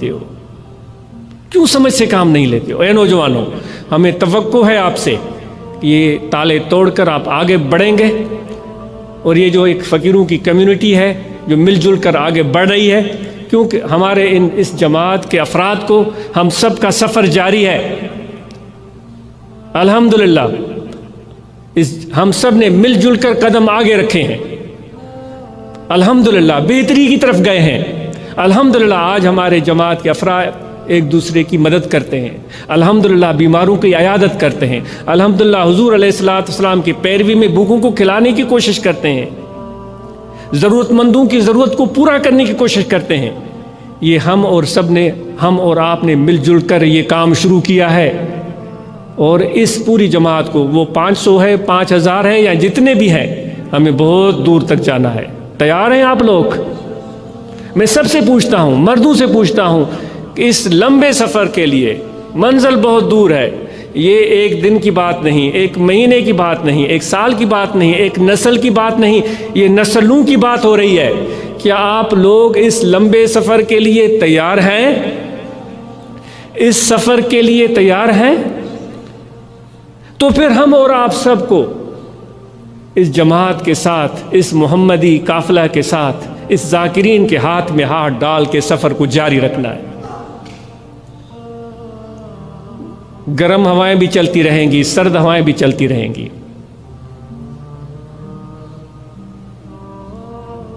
लेते हो? क्यों समझ से काम नहीं लेते हो? ए नौजवानों, हमें तवक्को है आपसे, ये ताले तोड़कर आप आगे बढ़ेंगे और ये जो एक फ़कीरों की कम्युनिटी है जो मिलजुल कर आगे बढ़ रही है, क्योंकि हमारे इस जमात के अफराद को हम सब का सफ़र जारी है। अल्हम्दुलिल्लाह हम सब ने मिलजुल कर कदम आगे रखे हैं, अल्हम्दुलिल्लाह बेहतरी की तरफ गए हैं। अल्हम्दुलिल्लाह आज हमारे जमात के अफराद एक दूसरे की मदद करते हैं, अल्हम्दुलिल्लाह बीमारों की इयादत करते हैं, अल्हम्दुलिल्लाह हुजूर अलैहिस्सलाम की पैरवी में भूखों को खिलाने की कोशिश करते हैं, ज़रूरतमंदों की ज़रूरत को पूरा करने की कोशिश करते हैं। ये हम और आपने मिलजुल कर ये काम शुरू किया है और इस पूरी जमात को, वो 500 है, 5000 है या जितने भी हैं, हमें बहुत दूर तक जाना है। तैयार हैं आप लोग? मैं सबसे पूछता हूँ, मर्दों से पूछता हूँ कि इस लंबे सफ़र के लिए मंजिल बहुत दूर है, ये एक दिन की बात नहीं, एक महीने की बात नहीं, एक साल की बात नहीं, एक नस्ल की बात नहीं, ये नस्लों की बात हो रही है। क्या आप लोग इस लंबे सफ़र के लिए तैयार हैं? इस सफ़र के लिए तैयार हैं? तो फिर हम और आप सबको इस जमात के साथ, इस मोहम्मदी काफ़िला के साथ, इस ज़ाकिरीन के हाथ में हाथ डाल के सफ़र को जारी रखना है। गर्म हवाएं भी चलती रहेंगी, सर्द हवाएं भी चलती रहेंगी।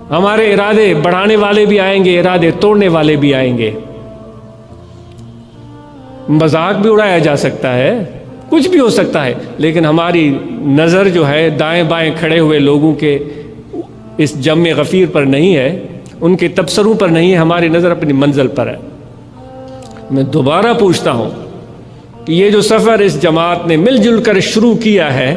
हमारे इरादे बढ़ाने वाले भी आएंगे, इरादे तोड़ने वाले भी आएंगे। मजाक भी उड़ाया जा सकता है, कुछ भी हो सकता है, लेकिन हमारी नज़र जो है दाएं बाएं खड़े हुए लोगों के इस जम गफ़ीर पर नहीं है, उनके तबसरों पर नहीं है, हमारी नज़र अपनी मंजिल पर है। मैं दोबारा पूछता हूँ कि ये जो सफ़र इस जमात ने मिलजुल कर शुरू किया है,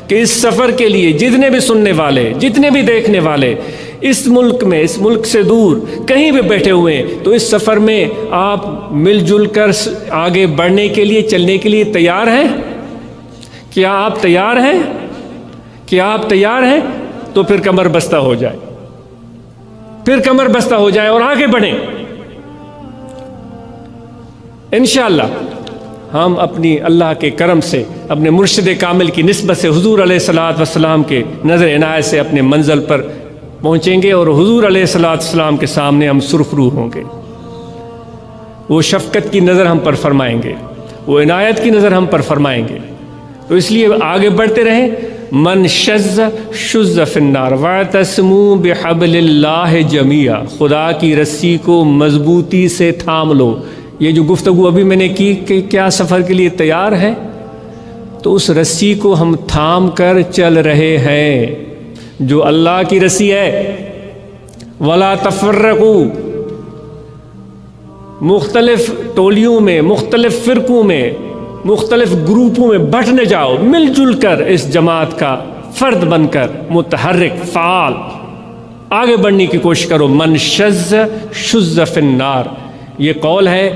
कि इस सफ़र के लिए जितने भी सुनने वाले, जितने भी देखने वाले इस मुल्क में, इस मुल्क से दूर कहीं भी बैठे हुए हैं, तो इस सफ़र में आप मिलजुल कर आगे बढ़ने के लिए, चलने के लिए तैयार हैं? क्या आप तैयार हैं? क्या आप तैयार हैं? तो फिर कमर बस्ता हो जाए, फिर कमर बस्ता हो जाए और आगे बढ़ें। इंशाअल्लाह हम अपनी अल्लाह के करम से, अपने मुर्शिद कामिल की निस्बत से, हुजूर अलैहिस्सलातु वस्सलाम के नज़र इनायत से अपने मंजिल पर पहुँचेंगे और हुजूर अलैहिस्सलातु वस्सलाम के सामने हम सुरखरू होंगे। वो शफ़क़त की नज़र हम पर फरमाएंगे, वो इनायत की नज़र हम पर फरमाएंगे। तो इसलिए आगे बढ़ते रहें। मन शज़्ज़ शुज़्ज़ फ़िन्नार वअतसिमू बिहब्लिल्लाहि जमीआ, खुदा की रस्सी को मजबूती से थाम लो। ये जो गुफ्तगू अभी मैंने की कि क्या सफ़र के लिए तैयार है, तो उस रस्सी को हम थाम कर चल रहे हैं जो अल्लाह की रस्सी है। वला तफ़र्रक़ू, मुख्तलिफ टोलियों में, मुख्तलिफ फ़िरक़ों में, मुख्तलिफ ग्रुपों में बँट न जाओ, मिलजुल कर इस जमात का फ़र्द बनकर मुतहर्रिक फ़ाल आगे बढ़ने की कोशिश करो। मन शज़्ज़ शुज़्ज़ फ़िन्नार, ये कौल है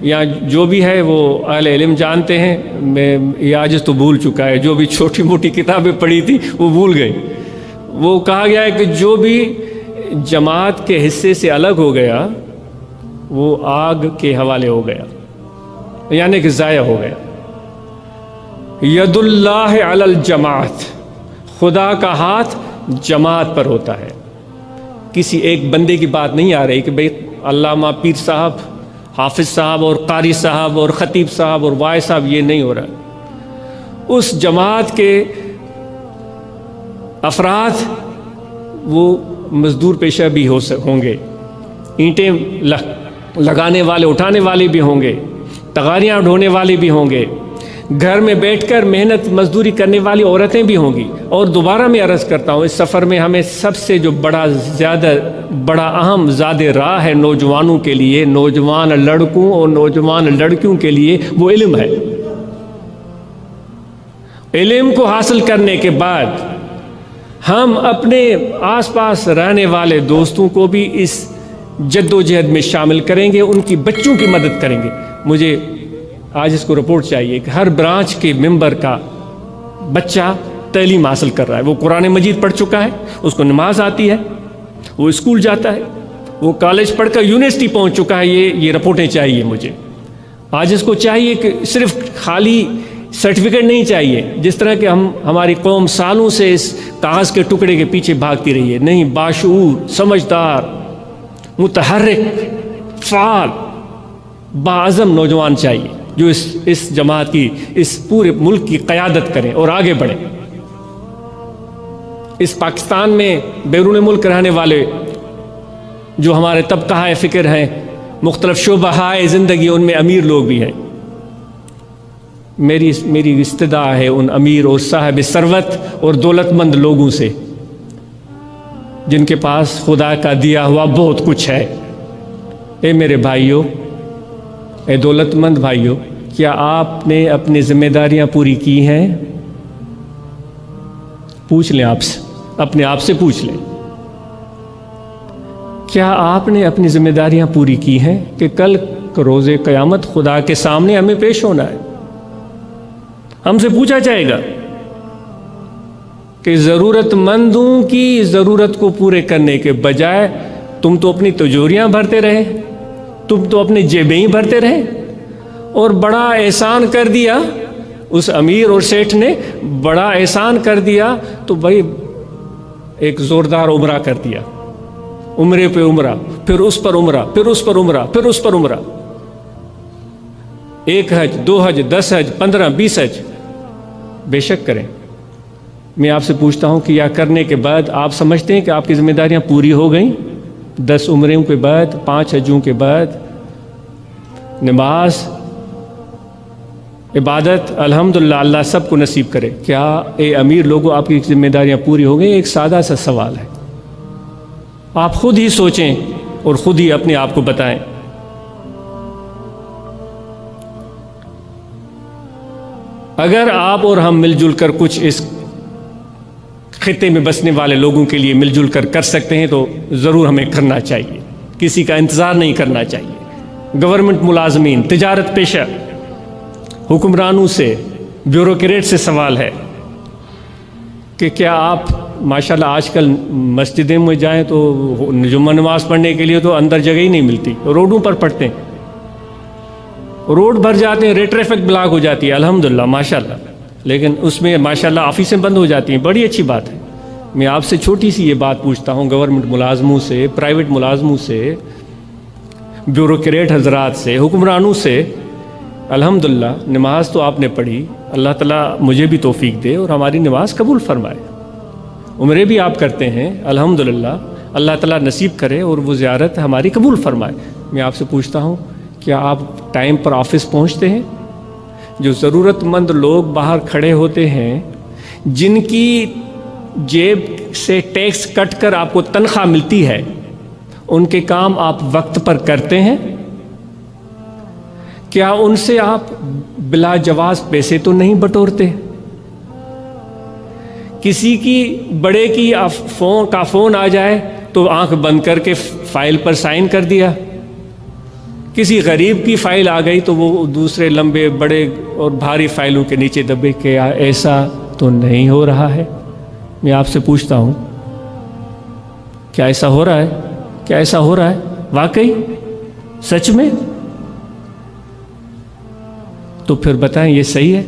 या जो भी है वो अहले इल्म जानते हैं। मैं ये आज तो भूल चुका है, जो भी छोटी मोटी किताबें पढ़ी थी वो भूल गई। वो कहा गया है कि जो भी जमात के हिस्से से अलग हो गया वो आग के हवाले हो गया, यानी कि ज़ाया हो गया। यदुल्लाह अलल जमात, खुदा का हाथ जमात पर होता है। किसी एक बंदे की बात नहीं आ रही कि भाई अल्लामा पीर साहब, हाफिज़ साहब और कारी साहब और ख़तीब साहब और वाय साहब, ये नहीं हो रहा। उस जमात के अफराद वो मज़दूर पेशा भी होंगे, ईंटें लगाने वाले, उठाने वाले भी होंगे, तगारियाँ ढोने वाले भी होंगे, घर में बैठकर मेहनत मजदूरी करने वाली औरतें भी होंगी। और दोबारा मैं अर्ज़ करता हूँ, इस सफ़र में हमें सबसे जो बड़ा अहम ज़ादे राह है नौजवानों के लिए, नौजवान लड़कों और नौजवान लड़कियों के लिए, वो इल्म है। इल्म को हासिल करने के बाद हम अपने आसपास रहने वाले दोस्तों को भी इस जद्दोजहद में शामिल करेंगे, उनकी बच्चों की मदद करेंगे। मुझे आज इसको रिपोर्ट चाहिए कि हर ब्रांच के मेंबर का बच्चा तालीम हासिल कर रहा है। वो कुरान मजीद पढ़ चुका है, उसको नमाज आती है, वो स्कूल जाता है, وہ کالج پڑھ کر یونیورسٹی پہنچ چکا ہے، یہ رپورٹیں چاہیے مجھے۔ آج اس کو چاہیے کہ صرف خالی سرٹیفکیٹ نہیں چاہیے، جس طرح کہ ہماری قوم سالوں سے اس کاغذ کے ٹکڑے کے پیچھے بھاگتی رہی ہے۔ نہیں، باشعور، سمجھدار، متحرک، فعال، باعزم نوجوان چاہیے جو اس جماعت کی، اس پورے ملک کی قیادت کریں اور آگے بڑھیں۔ اس پاکستان میں بیرون ملک رہنے والے جو ہمارے طبقہ فکر ہیں، مختلف شعبہ زندگی، ان میں امیر لوگ بھی ہیں۔ میری استدعا ہے ان امیر اور صاحب ثروت اور دولت مند لوگوں سے جن کے پاس خدا کا دیا ہوا بہت کچھ ہے۔ اے میرے بھائیوں، اے دولت مند بھائیوں، کیا آپ نے اپنی ذمہ داریاں پوری کی ہیں؟ پوچھ لیں آپ سے، اپنے آپ سے پوچھ لیں، کیا آپ نے اپنی ذمہ داریاں پوری کی ہیں؟ کہ کل روز قیامت خدا کے سامنے ہمیں پیش ہونا ہے، ہم سے پوچھا جائے گا کہ ضرورت مندوں کی ضرورت کو پورے کرنے کے بجائے تم تو اپنی تجوریاں بھرتے رہے، تم تو اپنی جیبیں ہی بھرتے رہے، اور بڑا احسان کر دیا اس امیر اور سیٹھ نے، بڑا احسان کر دیا تو بھائی ایک زوردار عمرہ کر دیا، عمرے پہ عمرہ، پھر اس پر عمرہ، پھر اس پر عمرہ، پھر اس پر عمرہ، 1 حج، 2 حج، 10 حج، 15، 20 حج، بے شک کریں۔ میں آپ سے پوچھتا ہوں کہ یا کرنے کے بعد آپ سمجھتے ہیں کہ آپ کی ذمہ داریاں پوری ہو گئیں؟ 10 عمروں کے بعد، 5 حجوں کے بعد، نماز، عبادت، الحمدللہ اللہ سب کو نصیب کرے۔ کیا اے امیر لوگوں آپ کی ذمہ داریاں پوری ہو گئیں؟ ایک سادہ سا سوال ہے، آپ خود ہی سوچیں اور خود ہی اپنے آپ کو بتائیں۔ اگر آپ اور ہم مل جل کر کچھ اس خطے میں بسنے والے لوگوں کے لیے مل جل کر سکتے ہیں تو ضرور ہمیں کرنا چاہیے، کسی کا انتظار نہیں کرنا چاہیے۔ گورنمنٹ ملازمین، تجارت پیشہ، حکمرانوں سے، بیوروکریٹ سے سوال ہے کہ کیا آپ ماشاءاللہ آج کل مسجدیں میں جائیں تو جمعہ نماز پڑھنے کے لیے تو اندر جگہ ہی نہیں ملتی، روڈوں پر پڑھتے ہیں، روڈ بھر جاتے ہیں، ٹریفک بلاک ہو جاتی ہے، الحمدللہ ماشاءاللہ، لیکن اس میں ماشاءاللہ آفیسیں بند ہو جاتی ہیں، بڑی اچھی بات ہے۔ میں آپ سے چھوٹی سی یہ بات پوچھتا ہوں، گورنمنٹ ملازموں سے، پرائیویٹ ملازموں سے، بیوروکریٹ حضرات سے، حکمرانوں سے، الحمدللہ نماز تو آپ نے پڑھی، اللہ تعالیٰ مجھے بھی توفیق دے اور ہماری نماز قبول فرمائے۔ عمرے بھی آپ کرتے ہیں، الحمدللہ اللہ تعالیٰ نصیب کرے اور وہ زیارت ہماری قبول فرمائے۔ میں آپ سے پوچھتا ہوں، کیا آپ ٹائم پر آفس پہنچتے ہیں؟ جو ضرورت مند لوگ باہر کھڑے ہوتے ہیں، جن کی جیب سے ٹیکس کٹ کر آپ کو تنخواہ ملتی ہے، ان کے کام آپ وقت پر کرتے ہیں؟ کیا ان سے آپ بلا جواز پیسے تو نہیں بٹورتے؟ کسی کی بڑے کی فون آ جائے تو آنکھ بند کر کے فائل پر سائن کر دیا، کسی غریب کی فائل آ گئی تو وہ دوسرے لمبے بڑے اور بھاری فائلوں کے نیچے دبے، کیا ایسا تو نہیں ہو رہا ہے؟ میں آپ سے پوچھتا ہوں، کیا ایسا ہو رہا ہے؟ کیا ایسا ہو رہا ہے واقعی سچ میں؟ تو پھر بتائیں یہ صحیح ہے؟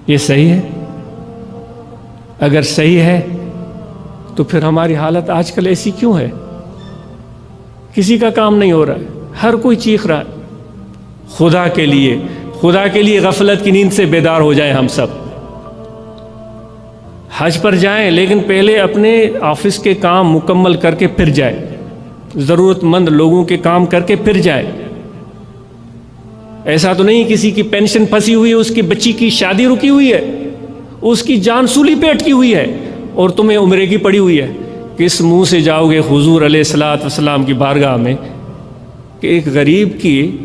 یہ صحیح ہے؟ اگر صحیح ہے تو پھر ہماری حالت آج کل ایسی کیوں ہے؟ کسی کا کام نہیں ہو رہا ہے، ہر کوئی چیخ رہا ہے۔ خدا کے لیے غفلت کی نیند سے بیدار ہو جائیں ہم سب۔ حج پر جائیں لیکن پہلے اپنے آفس کے کام مکمل کر کے پھر جائیں، ضرورت مند لوگوں کے کام کر کے پھر جائیں۔ ایسا تو نہیں کسی کی پینشن پھنسی ہوئی ہے، اس کی بچی کی شادی رکی ہوئی ہے، اس کی جان سولی پہ اٹکی ہوئی ہے اور تمہیں عمرے کی پڑی ہوئی ہے۔ کس منہ سے جاؤ گے حضور علیہ الصلوۃ والسلام کی بارگاہ میں کہ ایک غریب کی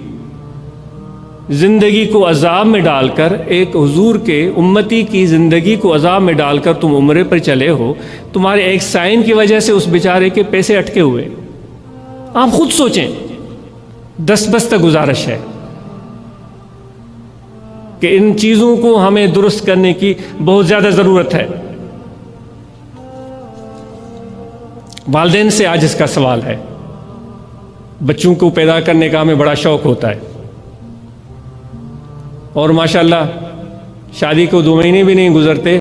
زندگی کو عذاب میں ڈال کر، ایک حضور کے امتی کی زندگی کو عذاب میں ڈال کر تم عمرے پر چلے ہو، تمہارے ایک سائن کی وجہ سے اس بیچارے کے پیسے اٹکے ہوئے۔ آپ خود سوچیں، دستبستہ گزارش ہے کہ ان چیزوں کو ہمیں درست کرنے کی بہت زیادہ ضرورت ہے۔ والدین سے آج اس کا سوال ہے. بچوں کو پیدا کرنے کا ہمیں بڑا شوق ہوتا ہے اور ماشاءاللہ شادی کو 2 مہینے بھی نہیں گزرتے